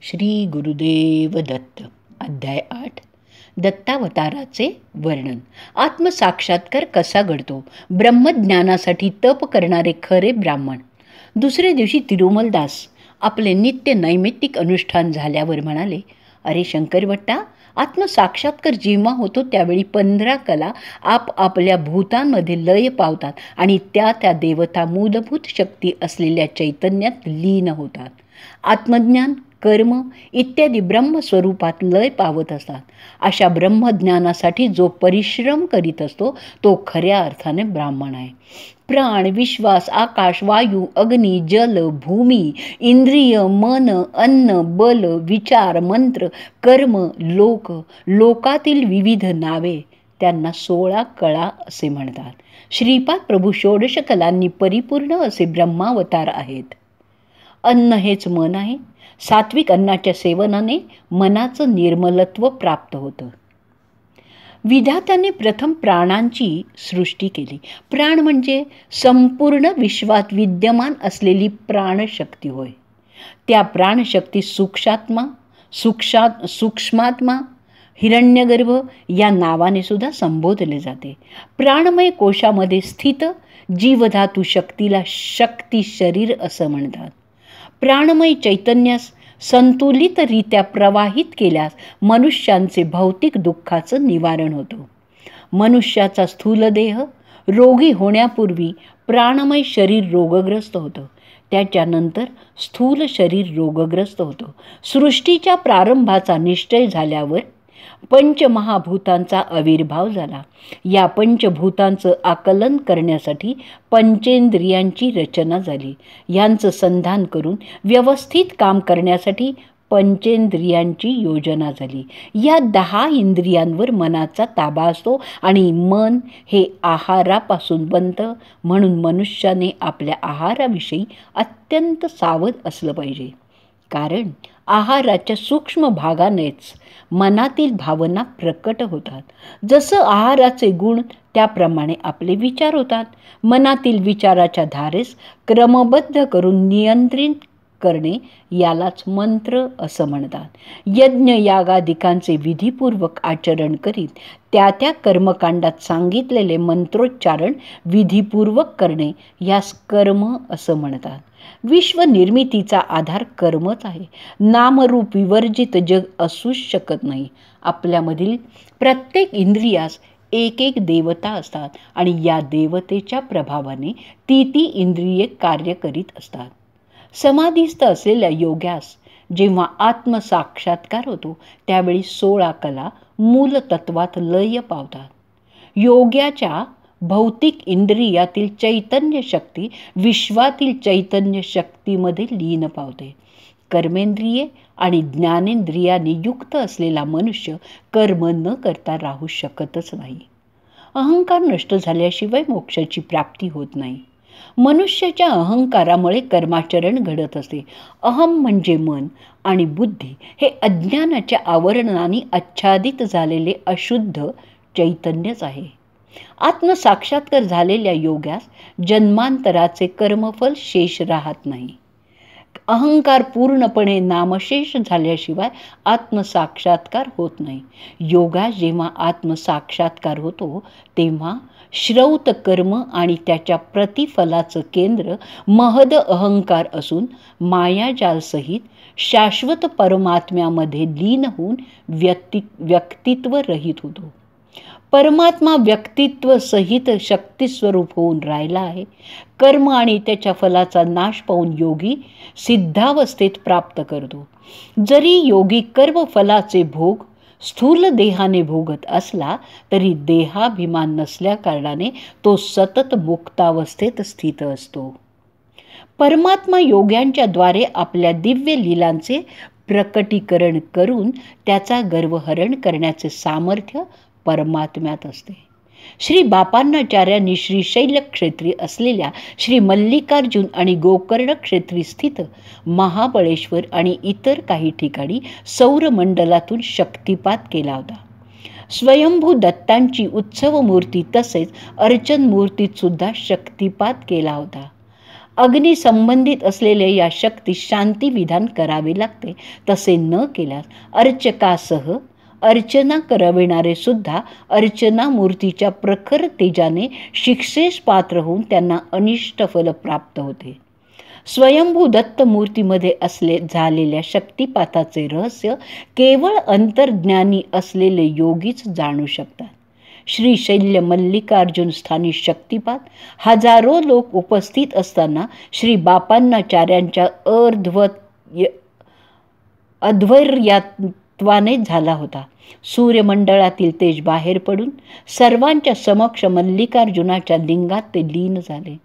श्री गुरुदेव दत्त. अध्याय 8. दत्तावताराचे वर्णन. आत्मसाक्षात्कार कसा घडतो. ब्रह्मज्ञानासाठी तप करणारे खरे ब्राह्मण. दुसऱ्या दिवशी तिरुमलदास आपले नित्य नैमित्तिक अनुष्ठान झाल्यावर म्हणाले, अरे शंकरभट्टा, आत्मसाक्षात्कार जेव्हा होतो त्यावेळी 15 कला आपल्या भूतांमध्ये लय पावतात आणि त्या देवता मूलभूत शक्ती असलेल्या चैतन्यात लीन होतात. आत्मज्ञान, कर्म इत्यादी ब्रह्मस्वरूपात लय पावत असतात. अशा ब्रह्मज्ञानासाठी जो परिश्रम करीत असतो तो खऱ्या अर्थाने ब्राह्मण आहे. प्राण, विश्वास, आकाश, वायू, अग्नी, जल, भूमी, इंद्रिय, मन, अन्न, बल, विचार, मंत्र, कर्म, लोकातील विविध नावे, त्यांना 16 कळा असे म्हणतात. श्रीपाद प्रभू 16 कलांनी परिपूर्ण असे ब्रह्मावतार आहेत. अन्न हेच मन आहे. सात्विक अन्नाच्या सेवनाने मनाचं निर्मलत्व प्राप्त होतं. विधात्याने प्रथम प्राणांची सृष्टी केली. प्राण म्हणजे संपूर्ण विश्वात विद्यमान असलेली प्राणशक्ती होय. त्या प्राणशक्ती सूक्ष्मात्मा, हिरण्यगर्भ या नावाने सुद्धा संबोधले जाते. प्राणमय कोशामध्ये स्थित जीवधातू शक्तीला शक्ती शरीर असं म्हणतात. प्राणमय चैतन्यास संतुलितरित्या प्रवाहित केल्यास मनुष्यांचे भौतिक दुःखाचं निवारण होतं. मनुष्याचा स्थूल देह रोगी होण्यापूर्वी प्राणमय शरीर रोगग्रस्त होतं. त्याच्यानंतर स्थूल शरीर रोगग्रस्त होतं. सृष्टीच्या प्रारंभाचा निश्चय झाल्यावर पंचमहाभूतांचा आविर्भाव झाला. या पंचभूतांचं आकलन करण्यासाठी पंचेंद्रियांची रचना झाली. यांचं संधान करून व्यवस्थित काम करण्यासाठी पंचेंद्रियांची योजना झाली. या 10 इंद्रियांवर मनाचा ताबा असतो आणि मन हे आहारापासून बनतं. म्हणून मनुष्याने आपल्या आहाराविषयी अत्यंत सावध असलं पाहिजे. कारण आहाराच्या सूक्ष्म भागानेच मनातील भावना प्रकट होतात. जसं आहाराचे गुण त्याप्रमाणे आपले विचार होतात. मनातील विचाराच्या धारेस क्रमबद्ध करून नियंत्रित करणे यालाच मंत्र असं म्हणतात. यज्ञ यागादिकांचे विधीपूर्वक आचरण करीत त्या कर्मकांडात सांगितलेले मंत्रोच्चारण विधीपूर्वक करणे यास कर्म असं म्हणतात. विश्वनिर्मितीचा आधार कर्मच आहे. नामरूप विवर्जित जग असूच शकत नाही. आपल्यामधील प्रत्येक इंद्रियास एक देवता असतात आणि या देवतेच्या प्रभावाने ती इंद्रिये कार्य करीत असतात. समाधीस्थ असलेल्या योग्यास जेव्हा आत्मसाक्षात्कार होतो त्यावेळी 16 कला मूलतत्वात लय पावतात. योग्याच्या भौतिक इंद्रियातील चैतन्य शक्ती विश्वातील चैतन्य शक्तीमध्ये लीन पावते. कर्मेंद्रिये आणि ज्ञानेंद्रियाने युक्त असलेला मनुष्य कर्म न करता राहू शकतच नाही. अहंकार नष्ट झाल्याशिवाय मोक्षाची प्राप्ती होत नाही. मनुष्याच्या अहंकारामुळे कर्माचरण घडत असते. अहम म्हणजे मन आणि बुद्धी हे अज्ञानाच्या आवरणाने आच्छादित झालेले अशुद्ध चैतन्यच आहे. आत्मसाक्षात्कार झालेल्या योग्यास जन्मांतराचे कर्मफल शेष राहत नाही. अहंकार पूर्णपणे नामशेष झाल्याशिवाय आत्मसाक्षात्कार होत नाही. योगास जेव्हा आत्मसाक्षात्कार होतो तेव्हा श्रौत कर्म आणि त्याच्या प्रतिफलाचं केंद्र महद अहंकार असून मायाजालसहित शाश्वत परमात्म्यामध्ये लीन होऊन व्यक्तित्व रहित होतो. परमात्मा व्यक्तित्व सहित शक्तिस्वरूप होऊन राहिला आहे. कर्म आणि त्याच्या फलाचा नाश पाहून योगी सिद्धावस्थेत प्राप्त करतो. जरी योगी कर्मफलाचे भोग स्थूल देहाने भोगत असला तरी देहाभिमान नसल्या कारणाने तो सतत मुक्तावस्थेत स्थित असतो. परमात्मा योग्यांच्या द्वारे आपल्या दिव्य लीलांचे प्रकटीकरण करून त्याचा गर्वहरण करण्याचे सामर्थ्य परमात्म्यात असते. श्री बापांनाचार्यांनी श्रीशैल क्षेत्री असलेल्या श्री मल्लिकार्जुन आणि गोकर्ण क्षेत्री स्थित महाबळेश्वर आणि इतर काही ठिकाणी सौरमंडलातून शक्तिपात केला होता. स्वयंभू दत्तांची उत्सव मूर्ती तसेच अर्चन मूर्तीत सुद्धा शक्तिपात केला होता. अग्नी संबंधित असलेल्या या शक्तीस शांती विधान करावे लागते. तसे न केल्यास अर्चकासह अर्चना करविणारे सुद्धा अर्चना मूर्तीच्या प्रखर तेजाने शिक्षेस पात्र होऊन त्यांना अनिष्ट फल प्राप्त होते. स्वयंभू दत्त मूर्तीमध्ये झालेल्या शक्तिपाताचे रहस्य केवळ अंतर्ज्ञानी असलेले योगीच जाणू शकतात. श्रीशैल्य मल्लिकार्जुन स्थानी शक्तिपात हजारो लोक उपस्थित असताना श्री बापांनाचार्यांच्या अध्वर्यात्वाने झाला होता. सूर्यमंडळातील तेज बाहेर पडून सर्वांच्या समक्ष मल्लिकार्जुनाच्या लिंगात ते लीन झाले.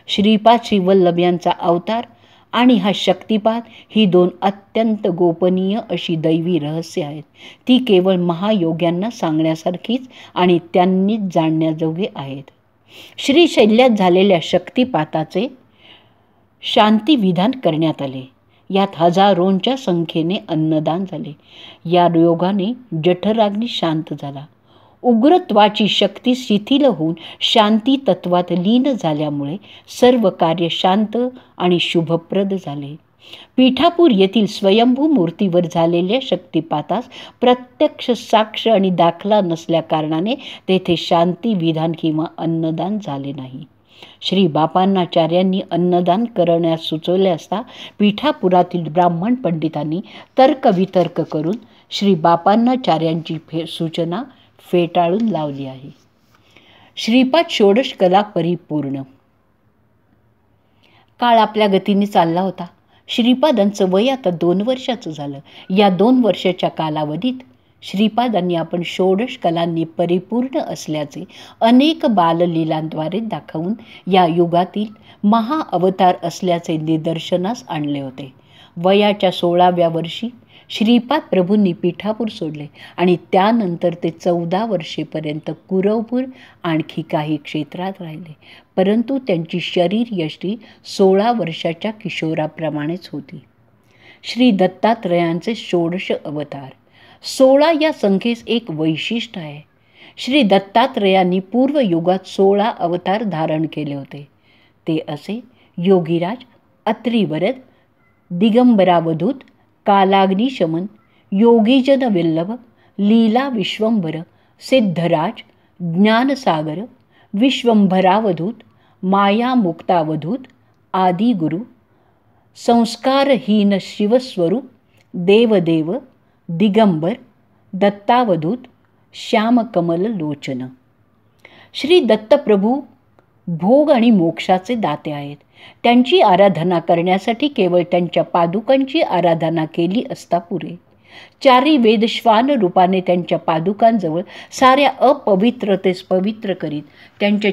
श्रीपाद श्रीवल्लभ यांचा अवतार आणि हा शक्तिपात ही दोन अत्यंत गोपनीय अशी दैवी रहस्य आहेत. ती केवळ महायोग्यांना सांगण्यासारखीच आणि त्यांनीच जाणण्याजोगे आहेत. श्रीशैल्यात झालेल्या शक्तिपाताचे शांती विधान करण्यात आले. यात हजारोंच्या संख्येने अन्नदान झाले. या योगाने जठराग्नी शांत झाला. उग्रत्वाची शक्ती शिथिल होऊन शांती तत्वात लीन झाल्यामुळे सर्व कार्य शांत आणि शुभप्रद झाले. पीठापूर येथील स्वयंभू मूर्तीवर झालेल्या शक्तिपातास प्रत्यक्ष साक्ष आणि दाखला नसल्या कारणाने तेथे शांती विधान किंवा अन्नदान झाले नाही. श्री बापांनाचार्यांनी अन्नदान करण्यास सुचवले असता पीठापुरातील ब्राह्मण पंडितांनी तर्कवितर्क करून श्री बापांनाचार्यांची सूचना फेटाळून लावली आहे. श्रीपाद षोडश कला परिपूर्ण. काळ आपल्या गतीने चालला होता. श्रीपादांचं वय आता 2 वर्षाचं झालं. या 2 वर्षाच्या कालावधीत श्रीपादांनी आपण षोडश कलांनी परिपूर्ण असल्याचे अनेक बाललीलांद्वारे दाखवून या युगातील महाअवतार असल्याचे निदर्शनास आणले होते. वयाच्या 16व्या वर्षी श्रीपाद प्रभूंनी पीठापूर सोडले आणि त्यानंतर ते 14 वर्षेपर्यंत कुरवपूर आणखी काही क्षेत्रात राहिले. परंतु त्यांची शरीरयष्टी 16 वर्षाच्या किशोराप्रमाणेच होती. श्री दत्तात्रयांचे षोडश अवतार. 16 या संख्येस एक वैशिष्ट्य आहे. श्री दत्तात्रयांनी पूर्वयुगात 16 अवतार धारण केले होते. ते असे: योगीराज, अत्रिवरद, दिगंबरावधूत, कालाग्निशमन, योगीजन विल्लभ, लीला विश्वंभर, सिद्धराज, ज्ञानसागर, विश्वंभरावधूत, मायामुक्तावधूत, आदिगुरु, संस्कारहीन शिवस्वरूप, देवदेव, दिगंबर, दत्तावधूत, श्यामकमल लोचन. श्री दत्तप्रभू भोग आणि मोक्षाचे दाते आहेत. त्यांची आराधना करण्यासाठी केवळ त्यांच्या पादुकांची आराधना केली असता पुरे. 4 वेद श्वान रूपाने त्यांच्या पादुकांजवळ साऱ्या अपवित्रतेस पवित्र करीत त्यांच्या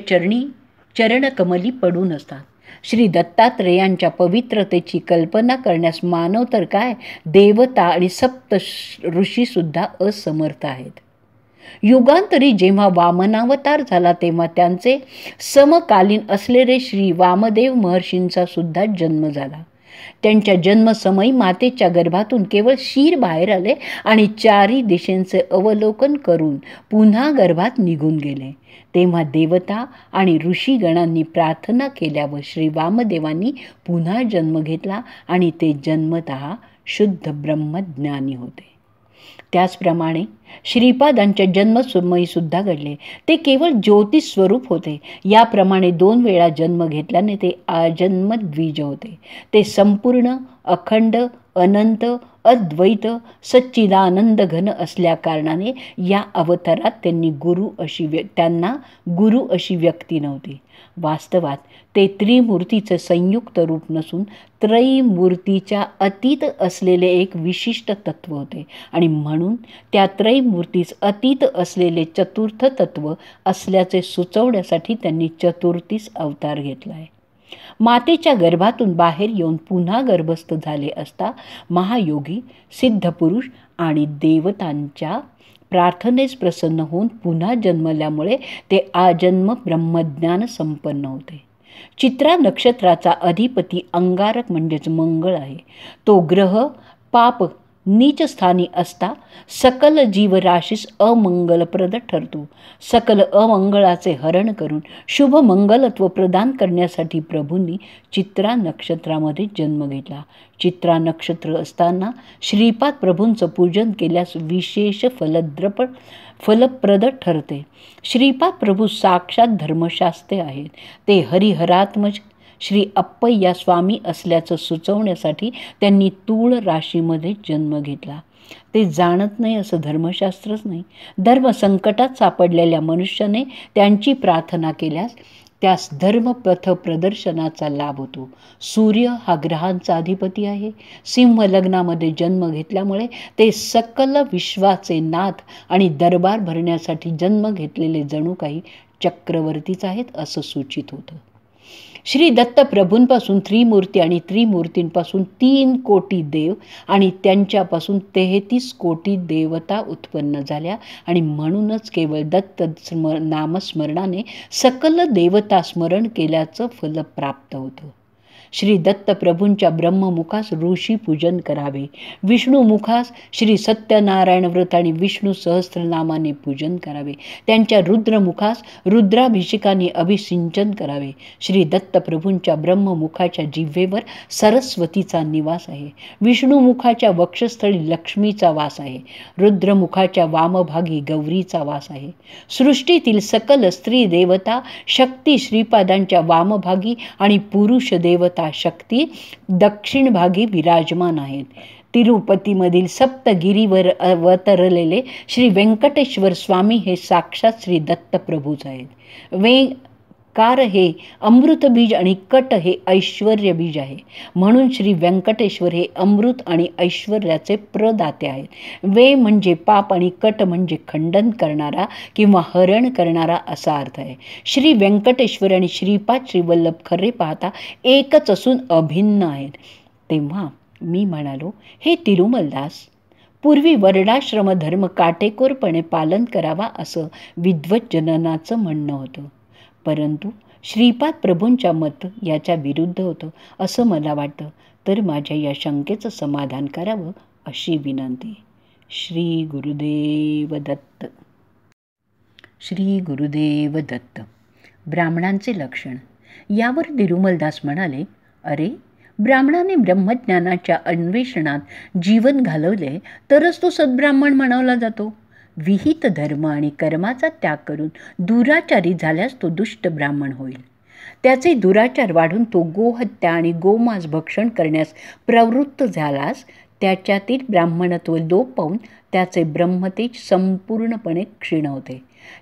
चरणकमली पडून असतात. श्री दत्तात्रेयांच्या पवित्रतेची कल्पना करण्यास मानव तर काय, देवता आणि सप्त ऋषीसुद्धा असमर्थ आहेत. युगांतरी जेव्हा वामनावतार झाला तेव्हा त्यांचे समकालीन असलेले श्री वामदेव महर्षींचा सुद्धा जन्म झाला. त्यांच्या जन्मसमयी मातेच्या गर्भातून केवळ क्षीर बाहेर आले आणि 4 दिशांचे अवलोकन करून पुन्हा गर्भात निघून गेले. तेव्हा देवता आणि ऋषीगणांनी प्रार्थना केल्यावर श्री वामदेवांनी पुन्हा जन्म घेतला आणि ते जन्मतः शुद्ध ब्रह्मज्ञानी होते. त्याचप्रमाणे श्रीपादांच्या जन्मसमयी सुद्धा घडले. ते केवळ ज्योतिष स्वरूप होते. याप्रमाणे 2 वेळा जन्म घेतल्याने ते आजन्म द्विज होते. ते संपूर्ण, अखंड, अनंत, अद्वैत, सच्चिदानंद घन असल्या कारणाने या अवतारात त्यांना गुरु अशी व्यक्ती नव्हती. वास्तवात ते त्रिमूर्तीचे संयुक्त रूप नसून त्रैमूर्तीच्या अतीत असलेले एक विशिष्ट तत्व होते आणि म्हणून त्या त्रैमूर्तीस अतीत असलेले चतुर्थ तत्व असल्याचे सुचवण्यासाठी त्यांनी चतुर्थीस अवतार घेतला आहे. मातेच्या गर्भातून बाहेर येऊन पुन्हा गर्भस्थ झाले असता महायोगी, सिद्धपुरुष आणि देवतांच्या प्रार्थनेस प्रसन्न होऊन पुन्हा जन्मल्यामुळे ते आजन्म ब्रह्मज्ञान संपन्न होते. चित्रा नक्षत्राचा अधिपती अंगारक म्हणजेच मंगळ आहे. तो ग्रह पाप नीच स्थानी असता सकल जीवराशीस अमंगलप्रद ठरतो. सकल अमंगळाचे हरण करून शुभ मंगलत्व प्रदान करण्यासाठी प्रभूंनी चित्रा नक्षत्रामध्ये जन्म घेतला. चित्रा नक्षत्र असताना श्रीपाद प्रभूंचं पूजन केल्यास विशेष फलप्रद ठरते. श्रीपाद प्रभू साक्षात धर्मशास्त्रे आहेत. ते हरिहरात्मज श्री अप्पय्या स्वामी असल्याचं सुचवण्यासाठी त्यांनी तूळ राशीमध्ये जन्म घेतला. ते जाणत नाही असं धर्मशास्त्रच नाही. धर्मसंकटात सापडलेल्या मनुष्याने त्यांची प्रार्थना केल्यास त्यास धर्मपथ प्रदर्शनाचा लाभ होतो. सूर्य हा ग्रहांचा अधिपती आहे. सिंह लग्नामध्ये जन्म घेतल्यामुळे ते सकल विश्वाचे नाथ आणि दरबार भरण्यासाठी जन्म घेतलेले जणू काही चक्रवर्तीच आहेत असं सूचित होतं. श्री दत्त प्रभूंपासून त्रिमूर्ती आणि त्रिमूर्तींपासून 3 कोटी देव आणि त्यांच्यापासून 33 कोटी देवता उत्पन्न झाल्या आणि म्हणूनच केवळ दत्त नामस्मरणाने सकल देवता स्मरण केल्याचं फल प्राप्त होतं. श्री दत्त प्रभूंच्या ब्रह्ममुखास ऋषी पूजन करावे. विष्णुमुखास श्री सत्यनारायण व्रत आणि विष्णू सहस्त्रनामाने पूजन करावे. त्यांच्या रुद्रमुखास रुद्राभिषेकाने अभिसिंचन करावे. श्री दत्त प्रभूंच्या ब्रह्ममुखाच्या जिव्हेवर सरस्वतीचा निवास आहे. विष्णुमुखाच्या वक्षस्थळी लक्ष्मीचा वास आहे. रुद्रमुखाच्या वामभागी गौरीचा वास आहे. सृष्टीतील सकल स्त्री देवता शक्ती श्रीपादांच्या वामभागी आणि पुरुष देवता शक्ती दक्षिण भागी विराजमान आहेत. तिरुपतीमधील सप्तगिरीवर अवतरलेले श्री व्यंकटेश्वर स्वामी हे साक्षात श्री दत्त प्रभूच आहेत. कार हे अमृत बीज आणि कट हे ऐश्वर्य बीज आहे. म्हणून श्री व्यंकटेश्वर हे अमृत आणि ऐश्वर्याचे प्रदाते आहेत. वे म्हणजे पाप आणि कट म्हणजे खंडन करणारा किंवा हरण करणारा असा अर्थ आहे. श्री व्यंकटेश्वर आणि श्रीपाद श्रीवल्लभ खरे पाहता एकच असून अभिन्न आहेत. तेव्हा मी म्हणालो, हे तिरुमलदास, पूर्वी वर्णाश्रम धर्म काटेकोरपणे पालन करावा असं विद्वज्जनाचं म्हणणं होतं. परंतु श्रीपाद प्रभूंच्या मत याच्या विरुद्ध होतं असं मला वाटतं. तर माझ्या या शंकेचं समाधान करावं अशी विनंती. श्री गुरुदेव दत्त. श्री गुरुदेव दत्त. ब्राह्मणांचे लक्षण. यावर तिरुमलदास म्हणाले, अरे, ब्राह्मणाने ब्रह्मज्ञानाच्या अन्वेषणात जीवन घालवले तरच तो सद्ब्राह्मण म्हणावला जातो. विहित धर्म आणि कर्माचा त्याग करून दुराचारी झाल्यास तो दुष्ट ब्राह्मण होईल. त्याचे दुराचार वाढून तो गोहत्या आणि गोमांस भक्षण करण्यास प्रवृत्त झाल्यास त्याच्यातील ब्राह्मणत्व लोप पावून त्याचे ब्रह्मतेज संपूर्णपणे क्षीण होते.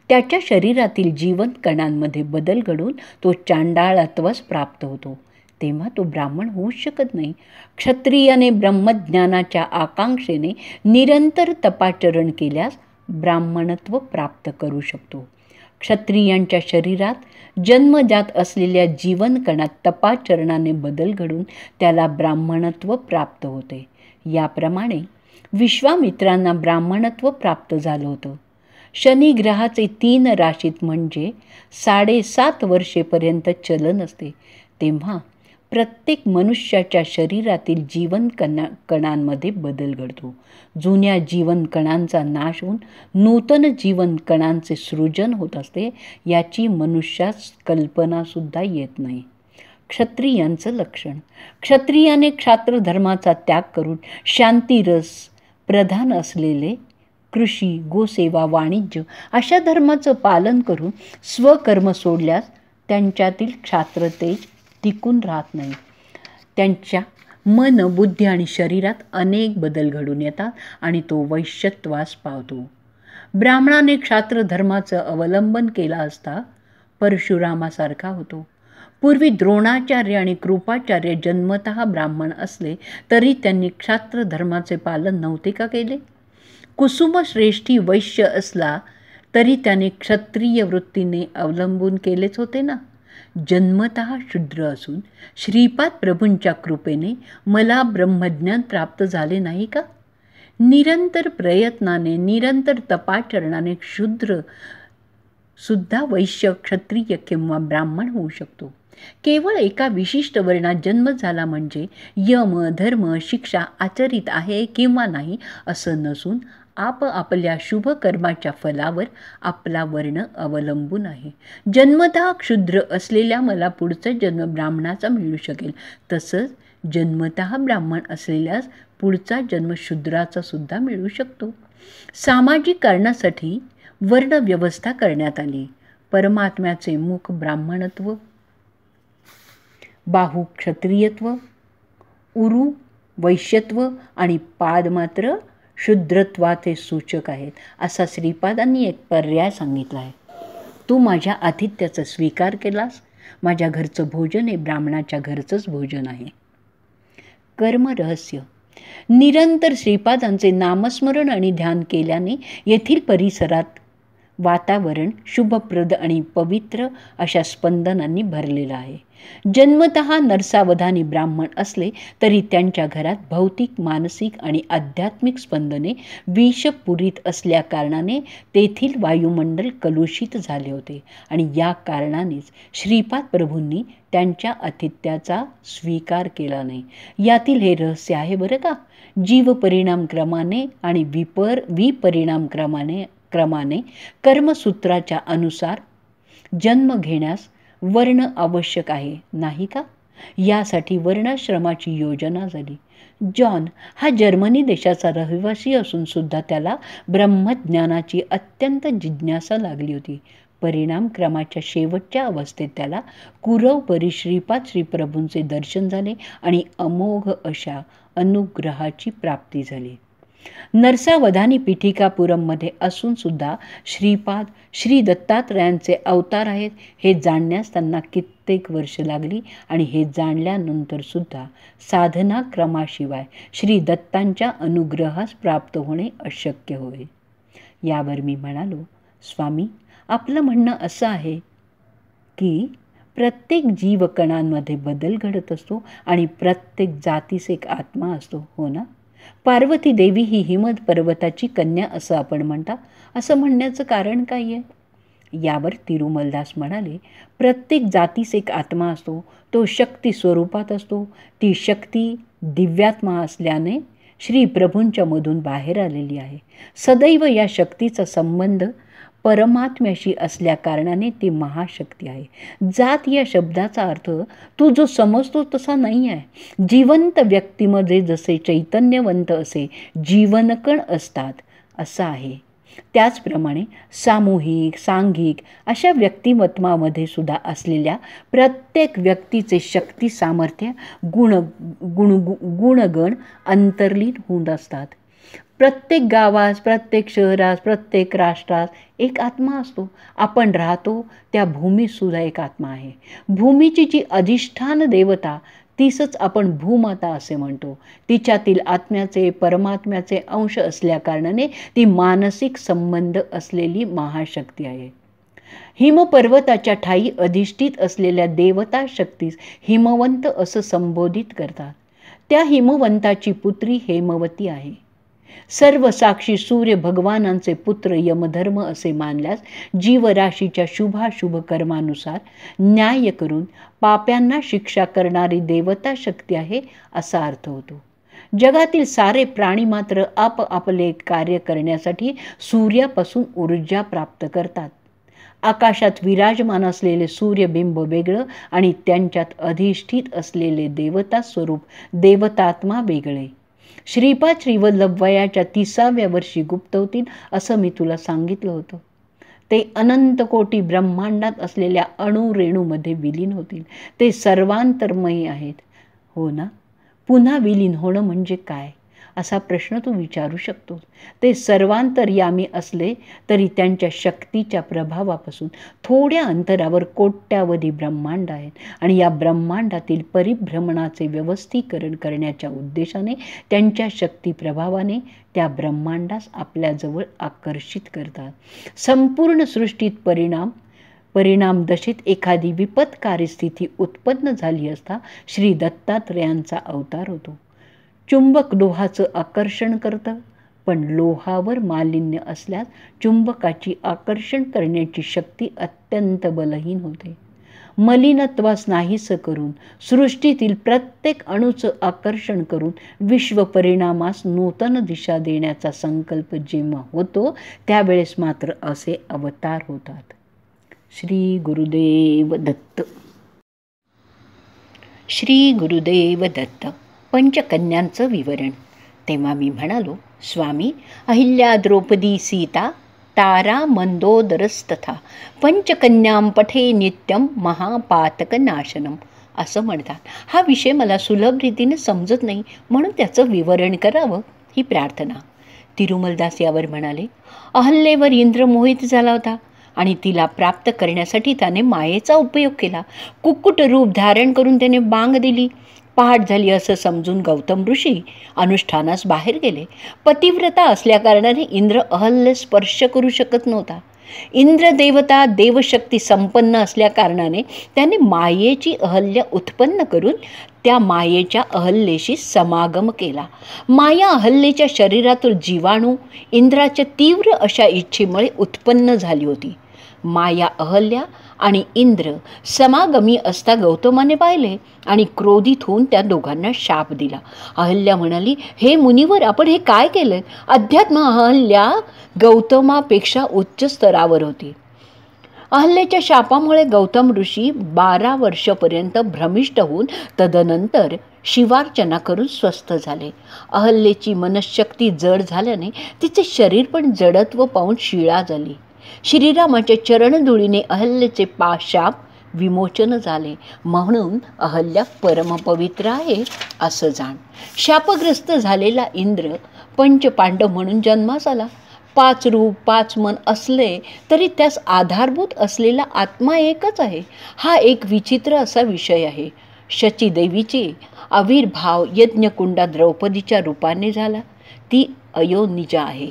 त्याच्या शरीरातील जीवन कणांमध्ये बदल घडून तो चांडाळत्वस प्राप्त होतो. तेव्हा तो ब्राह्मण होऊच शकत नाही. क्षत्रियाने ब्रह्मज्ञानाच्या आकांक्षेने निरंतर तपाचरण केल्यास ब्राह्मणत्व प्राप्त करू शकतो. क्षत्रियांच्या शरीरात जन्मजात असलेल्या जीवनकणात तपाचरणाने बदल घडून त्याला ब्राह्मणत्व प्राप्त होते. याप्रमाणे विश्वामित्रांना ब्राह्मणत्व प्राप्त झालं होतं. शनी ग्रहाचे 3 राशीत म्हणजे 7.5 वर्षेपर्यंत चलन असते. तेव्हा प्रत्येक मनुष्याच्या शरीरातील जीवन कणांमध्ये बदल घडतो. जुन्या जीवन कणांचा नाश होऊन नूतन जीवन कणांचे सृजन होत असते. याची मनुष्यास कल्पनासुद्धा येत नाही. क्षत्रियांचं लक्षण. क्षत्रियाने क्षात्र धर्माचा त्याग करून शांतिरस प्रधान असलेले कृषी, गोसेवा, वाणिज्य अशा धर्माचं पालन करून स्वकर्म सोडल्यास त्यांच्यातील क्षात्रतेज टिकून राहत नाही. त्यांच्या मन, बुद्धी आणि शरीरात अनेक बदल घडून येतात आणि तो वैश्यत्वास पावतो. ब्राह्मणाने क्षात्र धर्माचं अवलंबन केला असता परशुरामासारखा होतो. पूर्वी द्रोणाचार्य आणि कृपाचार्य जन्मतः ब्राह्मण असले तरी त्यांनी क्षात्र धर्माचे पालन नव्हते का केले? कुसुमश्रेष्ठी वैश्य असला तरी त्याने क्षत्रिय वृत्तीने अवलंबून केलेच होते ना. जन्मतः शूद्र असून श्रीपाद प्रभूंच्या कृपेने मला ब्रह्मज्ञान प्राप्त झाले नाही का? निरंतर प्रयत्नाने, निरंतर तपाचरणाने शूद्र सुद्धा वैश्य, क्षत्रिय किंवा ब्राह्मण होऊ शकतो. केवळ एका विशिष्ट वर्णात जन्म झाला म्हणजे यम, धर्म, शिक्षा आचरित आहे किंवा नाही असं नसून आपल्या शुभ कर्माच्या फलावर आपला वर्ण अवलंबून आहे. जन्मतः क्षुद्र असलेल्या मला पुढचा जन्म ब्राह्मणाचा मिळू शकेल, तसंच जन्मतः ब्राह्मण असलेल्यास पुढचा जन्म शूद्राचा सुद्धा मिळू शकतो. सामाजिक कारणासाठी वर्ण व्यवस्था करण्यात आली. परमात्म्याचे मुख ब्राह्मणत्व, बाहू क्षत्रियत्व, उरू वैश्यत्व आणि पाद मात्र शूद्रत्वाचे सूचक आहेत, असा श्रीपादांनी एक पर्याय सांगितला आहे. तू माझ्या आतिथ्याचा स्वीकार केलास. माझ्या घरचं भोजन हे ब्राह्मणाच्या घरचंच भोजन आहे. कर्मरहस्य. निरंतर श्रीपादांचे नामस्मरण आणि ध्यान केल्याने येथील परिसरात वातावरण शुभप्रद आणि पवित्र अशा स्पंदनांनी भरलेलं आहे. जन्मतः नरसावधानी ब्राह्मण असले तरी त्यांच्या घरात भौतिक, मानसिक आणि आध्यात्मिक स्पंदने विषपुरीत असल्या कारणाने तेथील वायुमंडल कलुषित झाले होते आणि या कारणानेच श्रीपाद प्रभूंनी त्यांच्या आतिथ्याचा स्वीकार केला नाही. यातील हे रहस्य आहे बरं का. जीव परिणामक्रमाने आणि विपरिणामक्रमाने कर्मसूत्राच्या अनुसार जन्म घेण्यास वर्ण आवश्यक आहे, नाही का? यासाठी वर्णाश्रमाची योजना झाली. जॉन हा जर्मनी देशाचा रहिवासी असून सुद्धा त्याला ब्रह्मज्ञानाची अत्यंत जिज्ञासा लागली होती. परिणामक्रमाच्या शेवटच्या अवस्थेत त्याला कुरवपरी श्रीपाद श्रीप्रभूंचे दर्शन झाले आणि अमोघ अशा अनुग्रहाची प्राप्ती झाली. नरसावधानी पीठिकापुरममध्ये असून सुद्धा श्रीपाद श्री दत्तात्रयांचे अवतार आहेत हे जाणण्यास त्यांना कित्येक वर्ष लागली आणि हे जाणल्यानंतर सुद्धा साधनाक्रमाशिवाय श्री दत्तांच्या अनुग्रहास प्राप्त होणे अशक्य होय. यावर मी म्हणालो, स्वामी, आपलं म्हणणं असं आहे की प्रत्येक जीवकणांमध्ये बदल घडत असतो आणि प्रत्येक जातीस एक आत्मा असतो, हो ना? पार्वती देवी ही हिमद पर्वताची कन्या असं आपण म्हणता. असं म्हणण्याचं कारण काय आहे? यावर तिरुमलदास म्हणाले, प्रत्येक जातीस एक आत्मा असतो. तो शक्ती स्वरूपात असतो. ती शक्ती दिव्यात्मा असल्याने श्री प्रभूंच्या मधून बाहेर आलेली आहे. सदैव या शक्तीचा संबंध परमात्म्याशी असल्या कारणाने ती महाशक्ती आहे. जात या शब्दाचा अर्थ तू जो समजतो तसा नाही आहे. जिवंत व्यक्तीमध्ये जसे चैतन्यवंत असे जीवनकण असतात असा आहे. त्याचप्रमाणे सामूहिक, सांघिक अशा व्यक्तिमत्वामध्ये सुद्धा असलेल्या प्रत्येक व्यक्तीचे शक्ती, सामर्थ्य, गुणगण अंतर्लीन होऊन असतात. प्रत्येक गावात, प्रत्येक शहरात, प्रत्येक राष्ट्रात एक आत्मा असतो. आपण राहतो त्या भूमीसुद्धा एक आत्मा आहे. भूमीची जी अधिष्ठान देवता तीसच आपण भूमाता असे म्हणतो. तिच्यातील आत्म्याचे, परमात्म्याचे अंश असल्याकारणाने ती मानसिक संबंध असलेली महाशक्ती आहे. हिमपर्वताच्या ठायी अधिष्ठित असलेल्या देवता शक्तीस हिमवंत असं संबोधित करतात. त्या हिमवंताची पुत्री हेमवती आहे. सर्व साक्षी सूर्य भगवानांचे पुत्र यमधर्म असे मानल्यास जीवराशीच्या शुभाशुभ कर्मानुसार न्याय करून पाप्यांना शिक्षा करणारी देवता शक्ती आहे असा अर्थ होतो. जगातील सारे प्राणी मात्र आपले कार्य करण्यासाठी सूर्यापासून ऊर्जा प्राप्त करतात. आकाशात विराजमान असलेले सूर्यबिंब वेगळं आणि त्यांच्यात अधिष्ठित असलेले देवता स्वरूप देवतात्मा वेगळे. श्रीपाद श्रीवल्लभ वयाच्या 30व्या वर्षी गुप्त होतील असं मी तुला सांगितलं होतं. ते अनंत कोटी ब्रह्मांडात असलेल्या अणुरेणूमध्ये विलीन होतील. ते सर्वांतर्मयी आहेत, हो ना? पुन्हा विलीन होणं म्हणजे काय असा प्रश्न तू विचारू शकतोस. ते सर्वांतर्यामी असले तरी त्यांच्या शक्तीच्या प्रभावापासून थोड्या अंतरावर कोट्यावधी ब्रह्मांड आहेत आणि या ब्रह्मांडातील परिभ्रमणाचे व्यवस्थीकरण करण्याच्या उद्देशाने त्यांच्या शक्ती प्रभावाने त्या ब्रह्मांडास आपल्याजवळ आकर्षित करतात. संपूर्ण सृष्टीत परिणाम दशेत एखादी विपत्कारी स्थिती उत्पन्न झाली असता श्री दत्तात्रयांचा अवतार होतो. चुंबक लोहाचं आकर्षण करतं, पण लोहावर मालिन्य असल्यास चुंबकाची आकर्षण करण्याची शक्ती अत्यंत बलहीन होते. मलिनत्वास नाहीसं करून सृष्टीतील प्रत्येक अणूचं आकर्षण करून विश्वपरिणामास नूतन दिशा देण्याचा संकल्प जेव्हा होतो त्यावेळेस मात्र असे अवतार होतात. श्री गुरुदेव दत्त. श्री गुरुदेव दत्त. पंचकन्यांचं विवरण. तेव्हा मी म्हणालो, स्वामी, अहिल्या, द्रौपदी, सीता, तारा, मंदोदरस्तथा पंचकन्यां पठे नित्यम महापातकनाशनम असं म्हणतात. हा विषय मला सुलभ रीतीने समजत नाही, म्हणून त्याचं विवरण करावं ही प्रार्थना. तिरुमलदास यावर म्हणाले, अहल्येवर इंद्र मोहित झाला होता आणि तिला प्राप्त करण्यासाठी त्याने मायेचा उपयोग केला. कुक्कुट रूप धारण करून त्याने बांग दिली. पहाट झाली असं समजून गौतम ऋषी अनुष्ठानास बाहेर गेले. पतिव्रता असल्याकारणाने इंद्र अहल्य स्पर्श करू शकत नव्हता. इंद्र देवता देवशक्ती संपन्न असल्याकारणाने त्याने मायेची अहल्य उत्पन्न करून त्या मायेच्या अहल्येशी समागम केला. माया अहल्येच्या शरीरातील जीवाणू इंद्राच्या तीव्र अशा इच्छेमुळे उत्पन्न झाली होती. माया अहल्या आणि इंद्र समागमी असता गौतमाने पाहिले आणि क्रोधित होऊन त्या दोघांना शाप दिला. अहल्या म्हणाली, हे मुनिवर, आपण हे काय केलं? अध्यात्म अहल्या गौतमापेक्षा उच्च स्तरावर होती. अहल्येच्या शापामुळे गौतम ऋषी 12 वर्षापर्यंत भ्रमिष्ट होऊन तदनंतर शिवार्चना करून स्वस्थ झाले. अहल्येची मनशक्ती जड झाल्याने तिचे शरीर पण जडत्व पाहून शिळा झाली. श्रीरामाच्या चरणधुळीने अहल्येचे शाप विमोचन झाले, म्हणून अहल्या परमपवित्र आहे असं जाण. शापग्रस्त झालेला इंद्र पंचपांडव म्हणून जन्मास आला. 5 रूप 5 मन असले तरी त्यास आधारभूत असलेला आत्मा एकच आहे. हा एक विचित्र असा विषय आहे. शचीदेवीचे आविर्भाव यज्ञकुंडात द्रौपदीच्या रूपाने झाला. ती अयोनिजा आहे.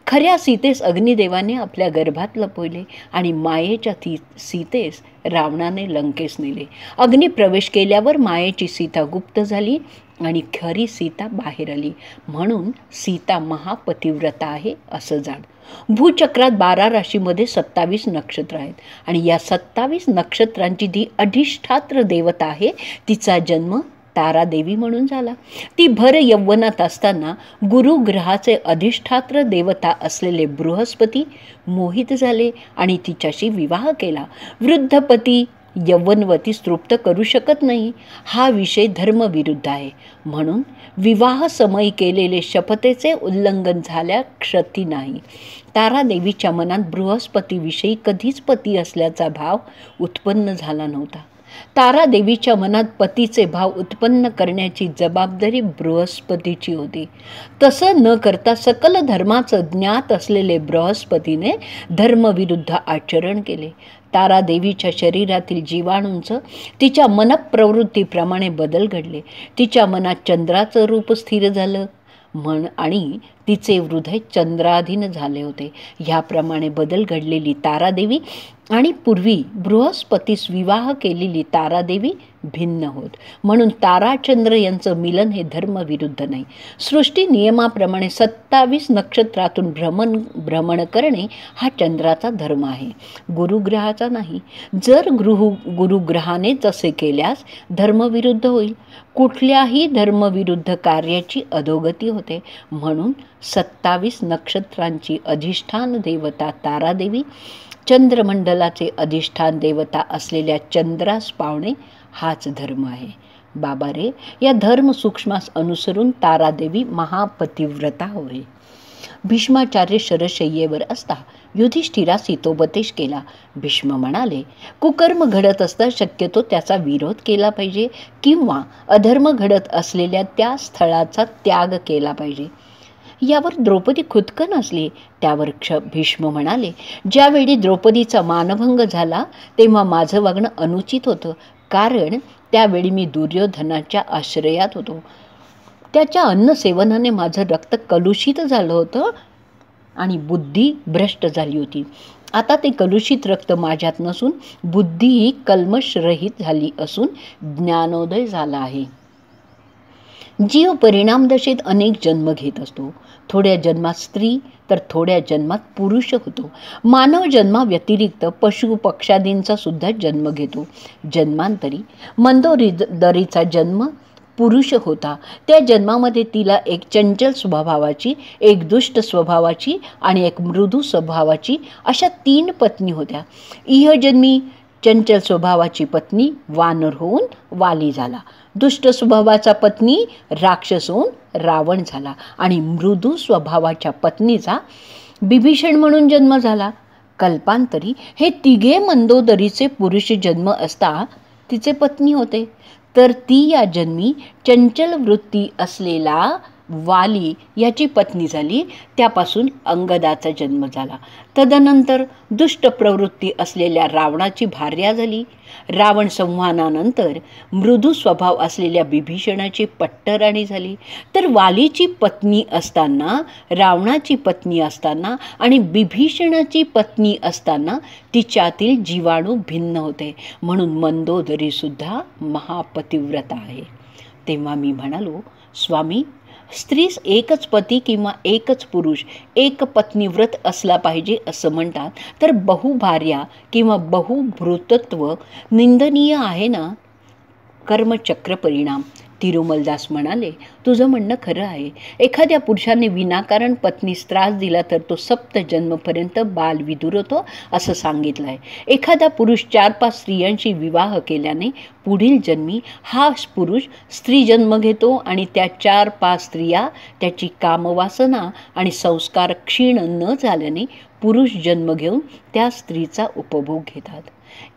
खऱ्या सीतेस अग्निदेवाने आपल्या गर्भात लपवले आणि मायेच्या सीतेस रावणाने लंकेस नेले. अग्नी प्रवेश केल्यावर मायेची सीता गुप्त झाली आणि खरी सीता बाहेर आली, म्हणून सीता महापतिव्रता आहे असं जाण. भूचक्रात 12 राशीमध्ये 27 नक्षत्र आहेत आणि या 27 नक्षत्रांची ती अधिष्ठात्र देवता आहे. तिचा जन्म तारादेवी म्हणून झाला. ती भर यौवनात असताना गुरुग्रहाचे अधिष्ठात्र देवता असलेले बृहस्पती मोहित झाले आणि तिच्याशी विवाह केला. वृद्धपती यौवनवती तृप्त करू शकत नाही. हा विषय धर्मविरुद्ध आहे, म्हणून विवाह समयी केलेले शपथेचे उल्लंघन झाल्या क्षती नाही. तारादेवीच्या मनात बृहस्पतीविषयी कधीच पती असल्याचा भाव उत्पन्न झाला नव्हता. तारादेवीच्या मनात पतीचे भाव उत्पन्न करण्याची जबाबदारी बृहस्पतीची होती. तसं न करता सकल धर्माचं ज्ञात असलेले बृहस्पतीने धर्मविरुद्ध आचरण केले. तारादेवीच्या शरीरातील जीवाणूंचं तिच्या मनप्रवृत्तीप्रमाणे बदल घडले. तिच्या मनात चंद्राचं रूप स्थिर झालं आणि तिचे हृदय चंद्राधीन झाले होते. ह्याप्रमाणे बदल घडलेली तारादेवी आणि पूर्वी बृहस्पतीस विवाह केलेली तारादेवी भिन्न होत, म्हणून ताराचंद्र यांचं मिलन हे धर्मविरुद्ध नाही. सृष्टी नियमाप्रमाणे 27 नक्षत्रातून भ्रमण करणे हा चंद्राचा धर्म आहे, गुरुग्रहाचा नाही. जर गुरुग्रहाने तसे केल्यास धर्मविरुद्ध होईल. कुठल्याही धर्मविरुद्ध कार्याची अधोगती होते, म्हणून 27 नक्षत्रांची अधिष्ठान देवता तारादेवी, चंद्रमंडलाचे अधिष्ठान देवता असलेल्या चंद्रास पावणे हाच धर्म आहे. बाबा रे, या धर्म सूक्ष्मास अनुसरून तारादेवी महापतिव्रता होय. भीष्माचार्य शरशय्येवर असता युधिष्ठिरास हितोपदेश केला. भीष्म म्हणाले, कुकर्म घडत असता शक्यतो त्याचा विरोध केला पाहिजे किंवा अधर्म घडत असलेल्या त्या स्थळाचा त्याग केला पाहिजे. यावर द्रौपदी खुदकन असली. त्यावर भीष्म म्हणाले, ज्यावेळी द्रौपदीचा मानभंग झाला तेव्हा माझं वागणं अनुचित होतं, कारण त्यावेळी मी दुर्योधनाच्या आश्रयात होतो. त्याच्या अन्नसेवनाने माझं रक्त कलुषित झालं होतं आणि बुद्धी भ्रष्ट झाली होती. आता ते कलुषित रक्त माझ्यात नसून बुद्धीही कल्मषरहित झाली असून ज्ञानोदय झाला आहे. जीव परिणामदशेत अनेक जन्म घेत असतो. थोड्या जन्मात स्त्री तर थोड्या जन्मात पुरुष होतो. मानव जन्माव्यतिरिक्त पशु पक्षादींचा सुद्धा जन्म घेतो. जन्मांतरी मंदोदरीचा जन्म पुरुष होता. त्या जन्मामध्ये तिला एक चंचल स्वभावाची, एक दुष्ट स्वभावाची आणि एक मृदू स्वभावाची अशा 3 पत्नी होत्या. इहजन्मी चंचल स्वभावाची पत्नी वानर होऊन वाली झाला. दुष्ट स्वभावाचा पत्नी राक्षस होऊन रावण झाला आणि मृदू स्वभावाच्या पत्नीचा बिभीषण म्हणून जन्म झाला. कल्पांतरी हे तिघे मंदोदरीचे पुरुष जन्म असता तिचे पत्नी होते. तर ती या जन्मी चंचल वृत्ती असलेला वाली याची पत्नी झाली. त्यापासून अंगदाचा जन्म झाला. तदनंतर दुष्ट प्रवृत्ती असलेल्या रावणाची भार्या झाली. रावण संहानानंतर मृदू स्वभाव असलेल्या बिभीषणाची पट्टराणी झाली. तर वालीची पत्नी असताना, रावणाची पत्नी असताना आणि बिभीषणाची पत्नी असताना तिच्यातील जीवाणू भिन्न होते. म्हणून मंदोदरीसुद्धा महापतिव्रता आहे. तेव्हा मी म्हणालो, स्वामी, स्त्रीस एकच पती किंवा एकच पुरुष, एक पत्नीव्रत असला पाहिजे असं म्हणतात, तर बहुभार्या किंवा बहुभृतत्व निंदनीय आहे ना? कर्मचक्र परिणाम. तिरुमलदास म्हणाले, तुझं म्हणणं खरं आहे. एखाद्या पुरुषाने विनाकारण पत्नीस त्रास दिला तर तो 7 जन्मपर्यंत बालविधूर होतो असं सांगितलं आहे. एखादा पुरुष 4-5 स्त्रियांशी विवाह केल्याने पुढील जन्मी हा पुरुष स्त्री जन्म घेतो आणि त्या 4-5 स्त्रिया त्याची कामवासना आणि संस्कार क्षीण न झाल्याने पुरुष जन्म घेऊन त्या स्त्रीचा उपभोग घेतात.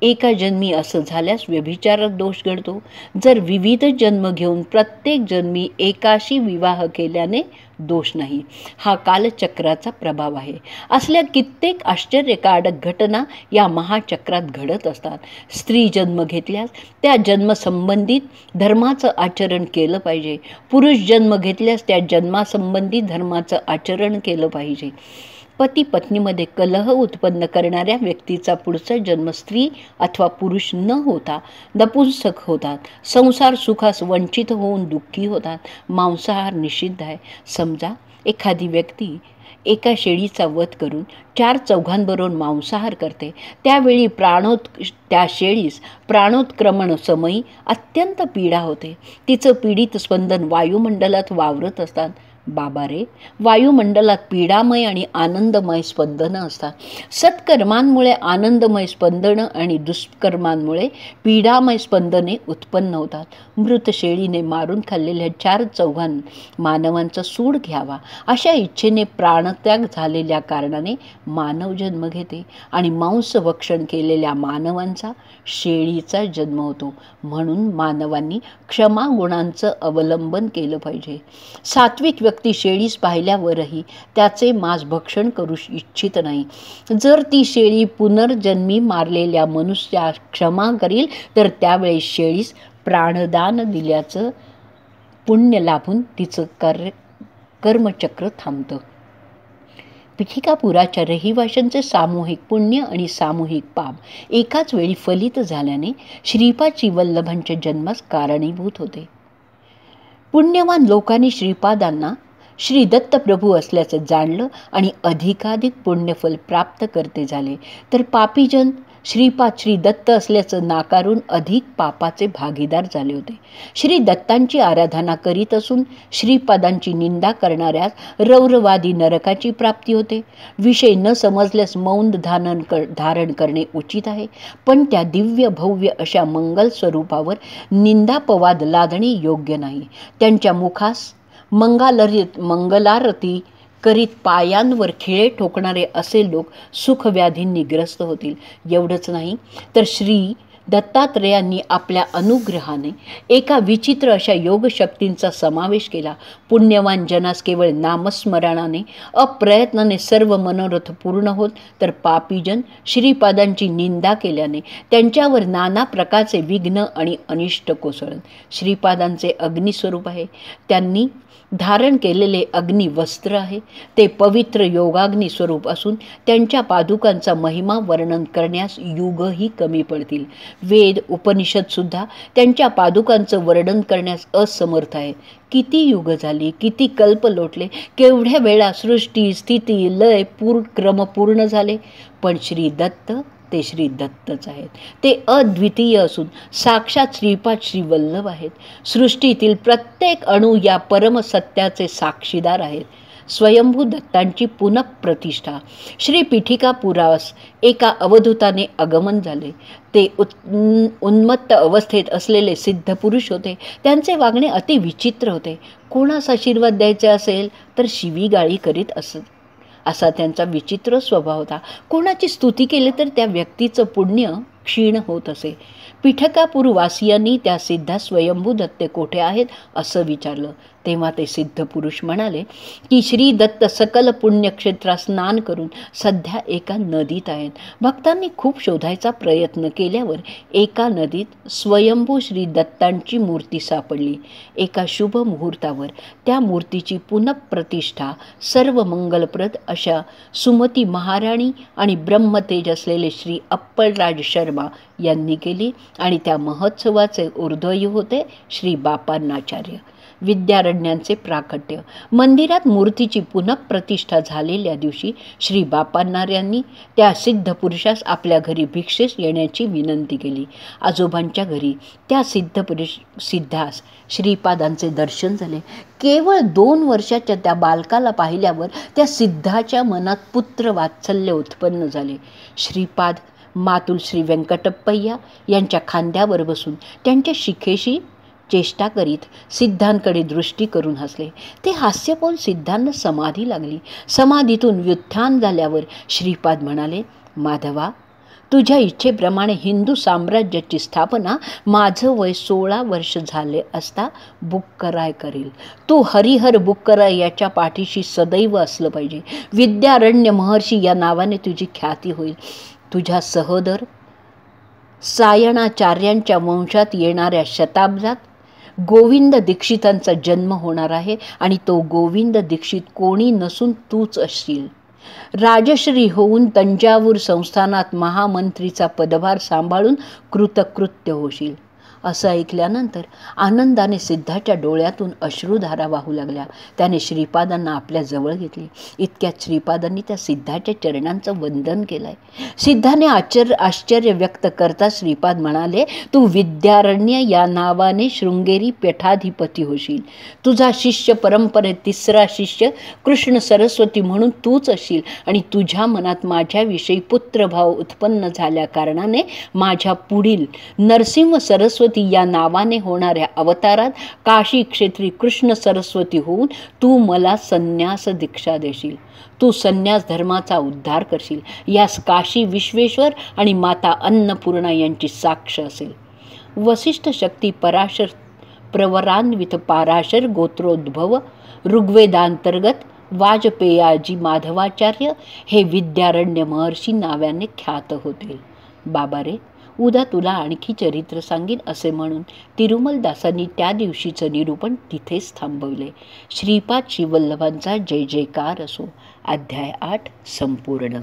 एका जन्मी असं झाल्यास व्यभिचारात दोष घडतो. जर विविध जन्म घेऊन प्रत्येक जन्मी एकाशी विवाह केल्याने दोष नाही. हा कालचक्राचा प्रभाव आहे. असल्या कित्येक आश्चर्यकारक घटना या महाचक्रात घडत असतात. स्त्री जन्म घेतल्यास त्या जन्मसंबंधित धर्माचं आचरण केलं पाहिजे. पुरुष जन्म घेतल्यास त्या जन्मासंबंधी धर्माचं आचरण केलं पाहिजे. पती पत्नीमध्ये कलह उत्पन्न करणाऱ्या व्यक्तीचा पुढचा जन्म स्त्री अथवा पुरुष न होता नपुंसक होतात. संसार सुखास वंचित होऊन दुःखी होतात. मांसाहार निषिद्ध आहे. समजा एखादी व्यक्ती एका शेळीचा वध करून 4-4 मांसाहार करते. त्यावेळी त्या शेळीस प्राणोत्क्रमण समयी अत्यंत पीडा होते. तिचं पीडित स्पंदन वायुमंडलात वावरत असतात. बाबा रे, वायुमंडलात पीडामय आणि आनंदमय स्पंदनं असतात. सत्कर्मांमुळे आनंदमय स्पंदनं आणि दुष्कर्मांमुळे पीडामय स्पंदने उत्पन्न होतात. मृत शेळीने मारून खाल्लेल्या 4-4 मानवांचा सूड घ्यावा अशा इच्छेने प्राणत्याग झालेल्या कारणाने मानव जन्म घेते आणि मांसभक्षण केलेल्या मानवांचा शेळीचा जन्म होतो. म्हणून मानवांनी क्षमा गुणांचं अवलंबन केलं पाहिजे. सात्विक व्यक्ती शेळीस पाहिल्यावरही त्याचे मांस भक्षण करू इच्छित नाही. जर ती शेळी पुनर्जन्मी मारलेल्या मनुष्यास क्षमा करील तर त्यावेळी शेळीस प्राणदान दिल्याचं पुण्य लाभून तिचं कर्मचक्र थांबतं. पिठिकापुराच्या रहिवाशांचे सामूहिक पुण्य आणि सामूहिक पाप एकाच वेळी फलित झाल्याने श्रीपादची वल्लभांच्या जन्मास कारणीभूत होते. पुण्यवान लोकांनी श्रीपादांना श्री दत्तप्रभू असल्याचं जाणलं आणि अधिकाधिक पुण्यफल प्राप्त करते झाले. तर पापीजन श्रीपाद श्री दत्त असल्याचं नाकारून अधिक पापाचे भागीदार झाले होते. श्री दत्तांची आराधना करीत असून श्रीपादांची निंदा करणाऱ्यास रौरवादी नरकाची प्राप्ती होते. विषय न समजल्यास मौन धारण करणे उचित आहे, पण त्या दिव्य भव्य अशा मंगल स्वरूपावर निंदापवाद लादणे योग्य नाही. त्यांच्या मुखास मंगलारती करीत पायांवर खिळे ठोकणारे असे लोक सुखव्याधींनी ग्रस्त होतील. एवढंच नाही तर श्री दत्तात्रेयांनी आपल्या अनुग्रहाने एका विचित्र अशा योगशक्तींचा समावेश केला. पुण्यवान जनास केवळ नामस्मरणाने अप्रयत्नाने सर्व मनोरथ पूर्ण होत, तर पापीजन श्रीपादांची निंदा केल्याने त्यांच्यावर नाना प्रकारचे विघ्न आणि अनिष्ट कोसळत. श्रीपादांचे अग्निस्वरूप आहे. त्यांनी धारण केलेले अग्नी वस्त्र आहे. ते पवित्र योगाग्नी स्वरूप असून त्यांच्या पादुकांचा महिमा वर्णन करण्यास युगही कमी पडतील. वेद उपनिषदसुद्धा त्यांच्या पादुकांचं वर्णन करण्यास असमर्थ आहे. किती युग झाली, किती कल्प लोटले, केवढ्या वेळा सृष्टी स्थिती लय क्रम पूर्ण झाले, पण श्री दत्त ते श्री दत्तच आहेत. ते अद्वितीय असून साक्षात श्रीपाद श्रीवल्लभ आहेत. सृष्टीतील प्रत्येक अणू या परमसत्याचे साक्षीदार आहेत. स्वयंभू दत्तांची पुनःप्रतिष्ठा. श्री पीठिकापुरास एका अवधूताने आगमन झाले. ते उन्मत्त अवस्थेत असलेले सिद्ध पुरुष होते. त्यांचे वागणे अति विचित्र होते. कोणास आशीर्वाद द्यायचे असेल तर शिवीगाळी करीत असत. असा त्यांचा विचित्र स्वभाव होता. कोणाची स्तुती केली तर त्या व्यक्तीचं पुण्य क्षीण होत असे. पीठकापूरवासियांनी त्या सिद्धा स्वयंभू दत्ते कोठे आहेत असं विचारलं. तेव्हा ते सिद्ध पुरुष म्हणाले की श्री दत्त सकल पुण्यक्षेत्रात स्नान करून सध्या एका नदीत आहेत. भक्तांनी खूप शोधायचा प्रयत्न केल्यावर एका नदीत स्वयंभू श्री दत्तांची मूर्ती सापडली. एका शुभ मुहूर्तावर त्या मूर्तीची पुनःप्रतिष्ठा सर्व मंगलप्रद अशा सुमती महाराणी आणि ब्रह्मतेज असलेले श्री अप्पलराज शर्मा यांनी केली आणि त्या महोत्सवाचे ऊर्ध्वयू होते श्री बापांनाचार्य. विद्यारण्यांचे प्राकट्य. मंदिरात मूर्तीची पुनःप्रतिष्ठा झालेल्या दिवशी श्री बापांनार्यांनी त्या सिद्ध पुरुषास आपल्या घरी भिक्षेस येण्याची विनंती केली. आजोबांच्या घरी त्या सिद्धास श्रीपादांचे दर्शन झाले. केवळ 2 वर्षाच्या त्या बालकाला पाहिल्यावर त्या सिद्धाच्या मनात पुत्र वात्सल्य उत्पन्न झाले. श्रीपाद मातुल श्री व्यंकटप्पय्या यांच्या खांद्यावर बसून त्यांच्या शिखेशी चेष्टा करीत सिद्धांकडे दृष्टी करून हसले. ते हास्य पाहून सिद्धांना समाधी लागली. समाधीतून व्युत्थान झाल्यावर श्रीपाद म्हणाले, माधवा, तुझ्या इच्छेप्रमाणे हिंदू साम्राज्याची स्थापना माझं वय 16 वर्ष झाले असता बुक्कराय करेल. तू हरिहर बुक्कराय याच्या पाठीशी सदैव असलं पाहिजे. विद्यारण्य महर्षी या नावाने तुझी ख्याती होईल. तुझ्या सहोदर सायणाचार्यांच्या वंशात येणाऱ्या शताब्दात गोविंद दीक्षितांचा जन्म होणार आहे आणि तो गोविंद दीक्षित कोणी नसून तूच असशील. राजश्री होऊन तंजावूर संस्थानात महामंत्रीचा पदभार सांभाळून कृतकृत्य होशील. असं ऐकल्यानंतर आनंदाने सिद्धाच्या डोळ्यातून अश्रुधारा वाहू लागल्या. त्याने श्रीपादांना आपल्या जवळ घेतले. इतक्यात श्रीपादांनी त्या सिद्धाच्या चरणांचं वंदन केलंय. सिद्धाने आश्चर्य व्यक्त करता श्रीपाद म्हणाले, तू विद्यारण्य या नावाने शृंगेरी पीठाधिपती होशील. तुझा शिष्य परंपरेत 3रा शिष्य कृष्ण सरस्वती म्हणून तूच असशील आणि तुझ्या मनात माझ्याविषयी पुत्रभाव उत्पन्न झाल्या कारणाने माझ्या पुढील नरसिंह सरस्वती या नावाने होणाऱ्या अवतारात काशी क्षेत्री कृष्ण सरस्वती होऊन तू मला संन्यास दीक्षा देशील. तू संन्यास धर्माचा उद्धार करशील. यास काशी विश्वेश्वर आणि माता अन्नपूर्णा यांची साक्ष असेल. वसिष्ठ शक्ती पराशर प्रवरान्वित पाराशर गोत्रोद्भव ऋग्वेदांतर्गत वाजपेयाजी माधवाचार्य हे विद्यारण्य महर्षी नावाने ख्यात होतील. बाबा रे, उद्या तुला आणखी चरित्र सांगीन असे म्हणून तिरुमलदासांनी त्या दिवशीचं निरूपण तिथेच थांबवले. श्रीपाद श्रीवल्लभांचा जय जयकार असो. अध्याय 8 संपूर्ण.